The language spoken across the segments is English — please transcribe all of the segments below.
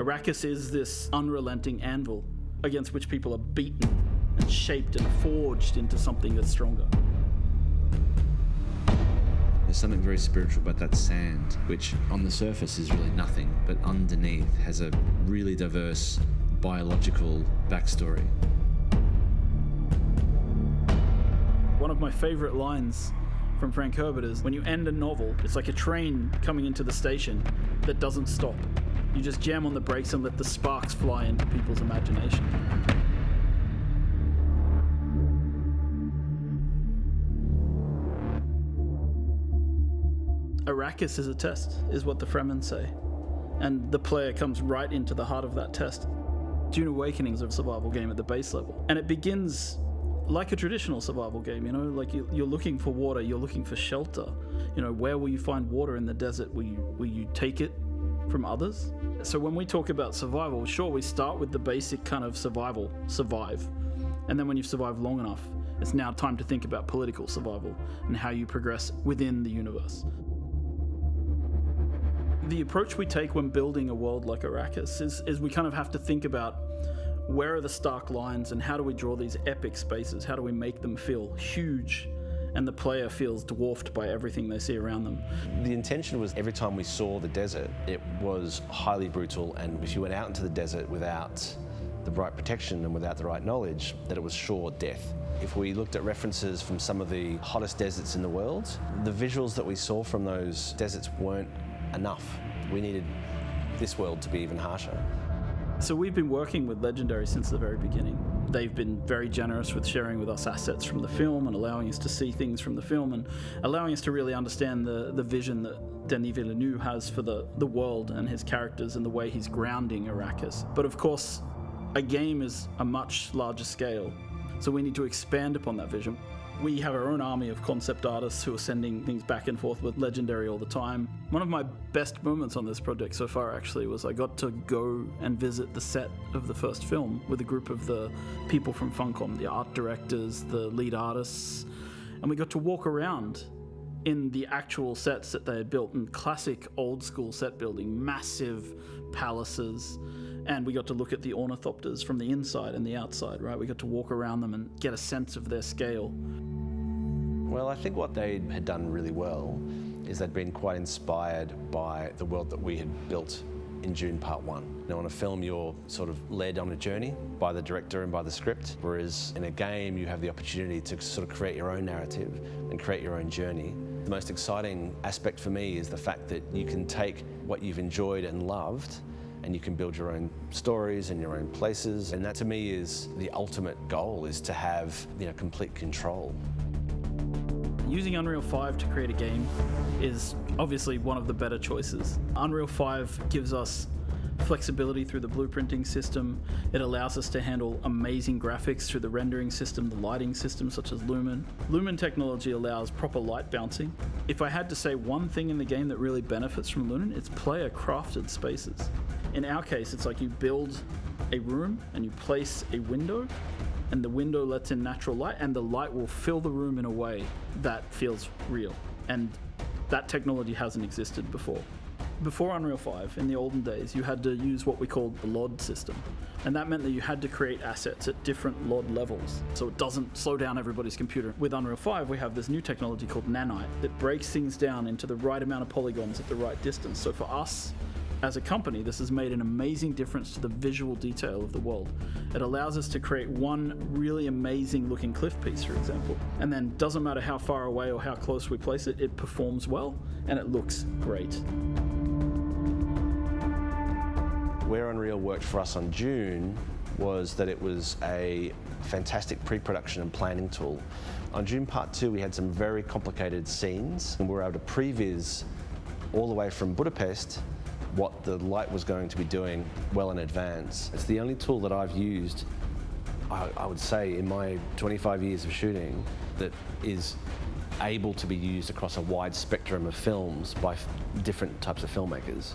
Arrakis is this unrelenting anvil against which people are beaten and shaped and forged into something that's stronger. There's something very spiritual about that sand, which on the surface is really nothing, but underneath has a really diverse biological backstory. One of my favorite lines from Frank Herbert is, when you end a novel, it's like a train coming into the station that doesn't stop. You just jam on the brakes and let the sparks fly into people's imagination. Arrakis is a test, is what the Fremen say. And the player comes right into the heart of that test. Dune Awakening is a survival game at the base level. And it begins like a traditional survival game, like you're looking for water, you're looking for shelter. Where will you find water in the desert? Will you take it from others? So when we talk about survival, sure, we start with the basic kind of survive. And then when you've survived long enough, it's now time to think about political survival and how you progress within the universe. The approach we take when building a world like Arrakis is we kind of have to think about where are the stark lines and how do we draw these epic spaces? How do we make them feel huge and the player feels dwarfed by everything they see around them? The intention was every time we saw the desert, it was highly brutal, and if you went out into the desert without the right protection and without the right knowledge, that it was sure death. If we looked at references from some of the hottest deserts in the world, the visuals that we saw from those deserts weren't enough. We needed this world to be even harsher. So we've been working with Legendary since the very beginning. They've been very generous with sharing with us assets from the film and allowing us to see things from the film and allowing us to really understand the vision that Denis Villeneuve has for the world and his characters and the way he's grounding Arrakis. But of course, a game is a much larger scale, so we need to expand upon that vision. We have our own army of concept artists who are sending things back and forth with Legendary all the time. One of my best moments on this project so far actually was I got to go and visit the set of the first film with a group of the people from Funcom, the art directors, the lead artists, and we got to walk around in the actual sets that they had built in classic old school set building, massive palaces, and we got to look at the ornithopters from the inside and the outside, right? We got to walk around them and get a sense of their scale. Well, I think what they had done really well is they'd been quite inspired by the world that we had built in Dune Part 1. Now, in a film, you're sort of led on a journey by the director and by the script, whereas in a game, you have the opportunity to sort of create your own narrative and create your own journey. The most exciting aspect for me is the fact that you can take what you've enjoyed and loved and you can build your own stories and your own places. And that to me is the ultimate goal, is to have, complete control. Using Unreal 5 to create a game is obviously one of the better choices. Unreal 5 gives us flexibility through the blueprinting system. It allows us to handle amazing graphics through the rendering system, the lighting system, such as Lumen. Lumen technology allows proper light bouncing. If I had to say one thing in the game that really benefits from Lumen, it's player-crafted spaces. In our case, it's like you build a room and you place a window, and the window lets in natural light, and the light will fill the room in a way that feels real. And that technology hasn't existed before. Before Unreal 5, in the olden days, you had to use what we called the LOD system. And that meant that you had to create assets at different LOD levels, so it doesn't slow down everybody's computer. With Unreal 5, we have this new technology called Nanite that breaks things down into the right amount of polygons at the right distance. So for us, as a company, this has made an amazing difference to the visual detail of the world. It allows us to create one really amazing looking cliff piece, for example, and then doesn't matter how far away or how close we place it, it performs well and it looks great. Where Unreal worked for us on Dune was that it was a fantastic pre-production and planning tool. On Dune Part 2, we had some very complicated scenes, and we were able to previs all the way from Budapest what the light was going to be doing well in advance. It's the only tool that I've used, I would say, in my 25 years of shooting that is able to be used across a wide spectrum of films by different types of filmmakers.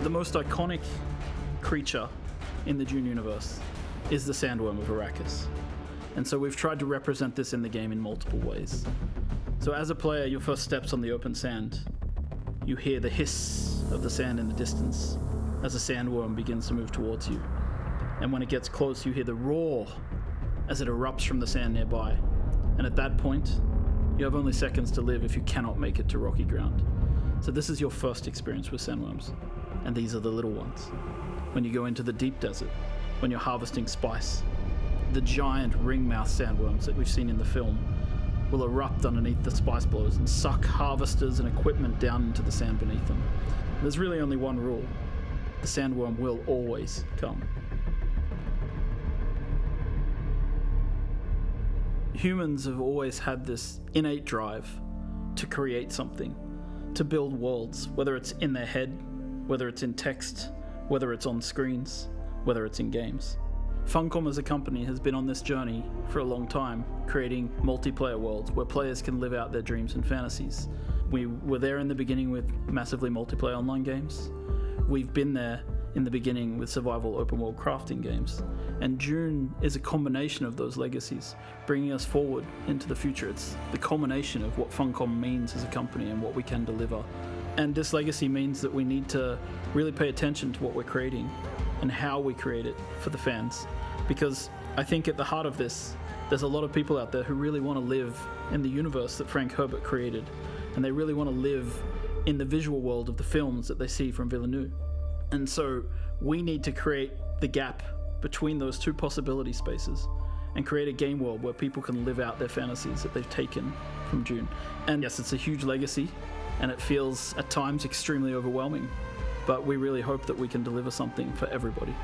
The most iconic creature in the Dune universe is the sandworm of Arrakis. And so we've tried to represent this in the game in multiple ways. So as a player, your first step's on the open sand. you hear the hiss of the sand in the distance as a sandworm begins to move towards you. And when it gets close, you hear the roar as it erupts from the sand nearby. And at that point, you have only seconds to live if you cannot make it to rocky ground. So this is your first experience with sandworms, and these are the little ones. When you go into the deep desert, when you're harvesting spice, the giant ring-mouth sandworms that we've seen in the film will erupt underneath the spice blows and suck harvesters and equipment down into the sand beneath them. There's really only one rule: the sandworm will always come. Humans have always had this innate drive to create something, to build worlds, whether it's in their head, whether it's in text, whether it's on screens, whether it's in games. Funcom as a company has been on this journey for a long time, creating multiplayer worlds where players can live out their dreams and fantasies. We were there in the beginning with massively multiplayer online games. We've been there in the beginning with survival open world crafting games. And Dune is a combination of those legacies, bringing us forward into the future. It's the culmination of what Funcom means as a company and what we can deliver. And this legacy means that we need to really pay attention to what we're creating and how we create it for the fans. Because I think at the heart of this, there's a lot of people out there who really want to live in the universe that Frank Herbert created. And they really want to live in the visual world of the films that they see from Villeneuve. And so we need to create the gap between those two possibility spaces and create a game world where people can live out their fantasies that they've taken from Dune. And yes, it's a huge legacy, and it feels at times extremely overwhelming, but we really hope that we can deliver something for everybody.